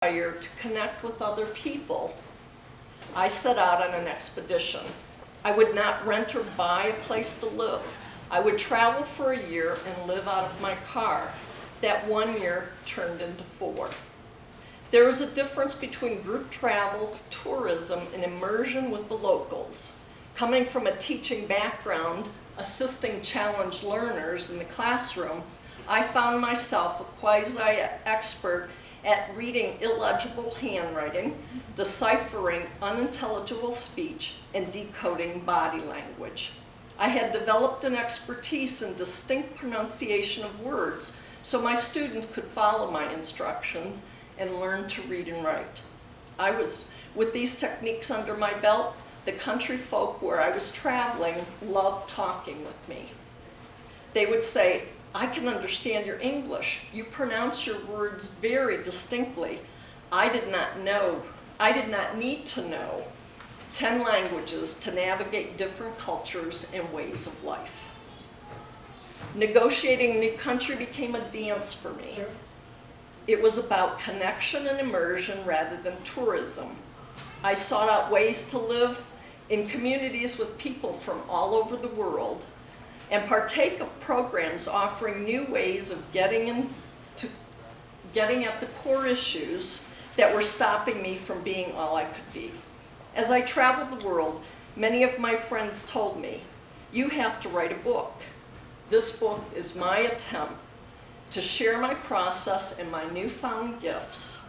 desire to connect with other people, I set out on an expedition. I would not rent or buy a place to live. I would travel for a year and live out of my car. That 1 year turned into 4. There is a difference between group travel, tourism, and immersion with the locals. Coming from a teaching background, assisting challenged learners in the classroom, I found myself a quasi-expert at reading illegible handwriting, deciphering unintelligible speech, and decoding body language. I had developed an expertise in distinct pronunciation of words so my students could follow my instructions and learn to read and write. With these techniques under my belt, the country folk where I was traveling loved talking with me. They would say, "I can understand your English. You pronounce your words very distinctly. I did not need to know 10 languages to navigate different cultures and ways of life." Negotiating a new country became a dance for me. Sure. It was about connection and immersion rather than tourism. I sought out ways to live in communities with people from all over the world and partake of programs offering new ways of getting at the core issues that were stopping me from being all I could be. As I traveled the world, many of my friends told me, "You have to write a book." This book is my attempt to share my process and my newfound gifts,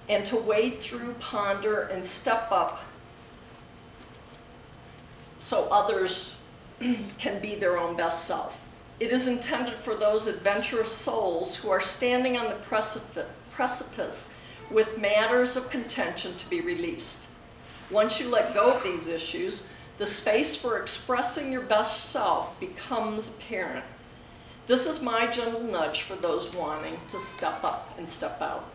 and to wade through, ponder, and step up so others can be their own best self. It is intended for those adventurous souls who are standing on the precipice with matters of contention to be released. Once you let go of these issues, the space for expressing your best self becomes apparent. This is my gentle nudge for those wanting to step up and step out.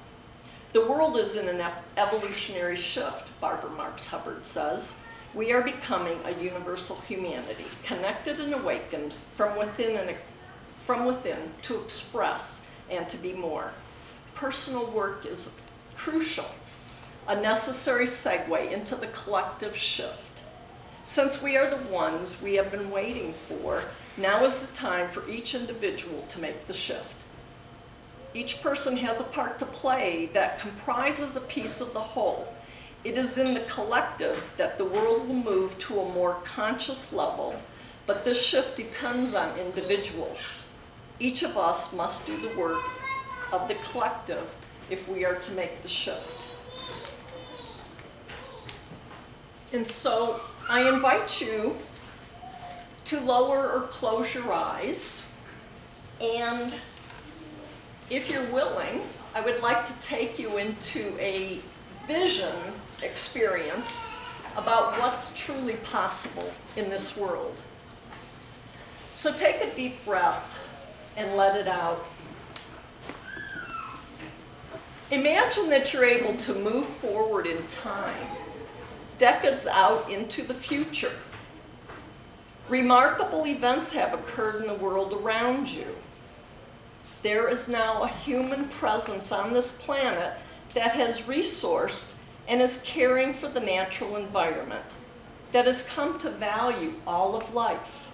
The world is in an evolutionary shift, Barbara Marx Hubbard says. We are becoming a universal humanity, connected and awakened from within to express and to be more. Personal work is crucial, a necessary segue into the collective shift. Since we are the ones we have been waiting for, now is the time for each individual to make the shift. Each person has a part to play that comprises a piece of the whole. It is in the collective that the world will move to a more conscious level, but this shift depends on individuals. Each of us must do the work of the collective if we are to make the shift. And so I invite you to lower or close your eyes, and if you're willing, I would like to take you into a vision experience about what's truly possible in this world. So take a deep breath and let it out. Imagine that you're able to move forward in time, decades out into the future. Remarkable events have occurred in the world around you. There is now a human presence on this planet that has resourced and is caring for the natural environment, that has come to value all of life.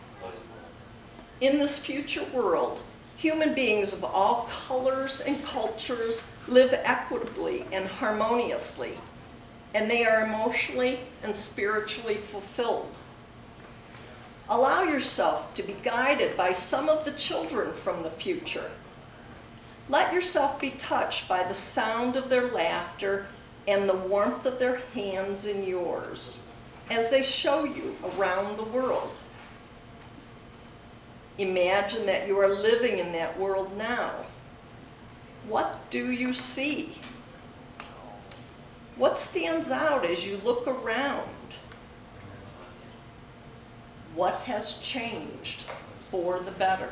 In this future world, human beings of all colors and cultures live equitably and harmoniously, and they are emotionally and spiritually fulfilled. Allow yourself to be guided by some of the children from the future. Let yourself be touched by the sound of their laughter and the warmth of their hands in yours as they show you around the world. Imagine that you are living in that world now. What do you see? What stands out as you look around? What has changed for the better?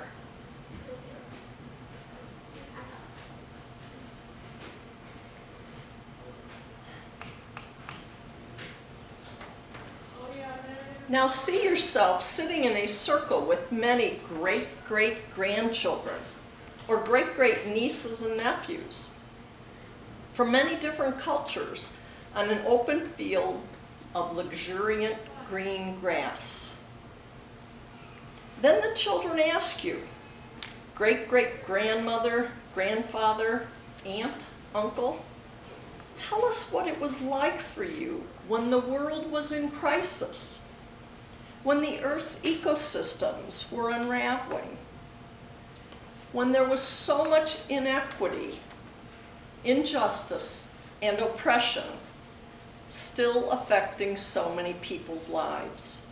Now see yourself sitting in a circle with many great-great-grandchildren or great-great nieces and nephews. from many different cultures on an open field of luxuriant green grass. Then the children ask you, great-great-grandmother, grandfather, aunt, uncle, tell us what it was like for you when the world was in crisis, when the Earth's ecosystems were unraveling, when there was so much inequity, injustice, and oppression still affecting so many people's lives.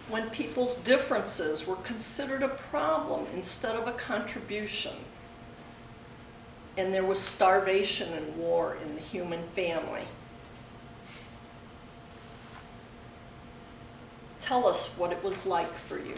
When people's differences were considered a problem instead of a contribution, and there was starvation and war in the human family. Tell us what it was like for you.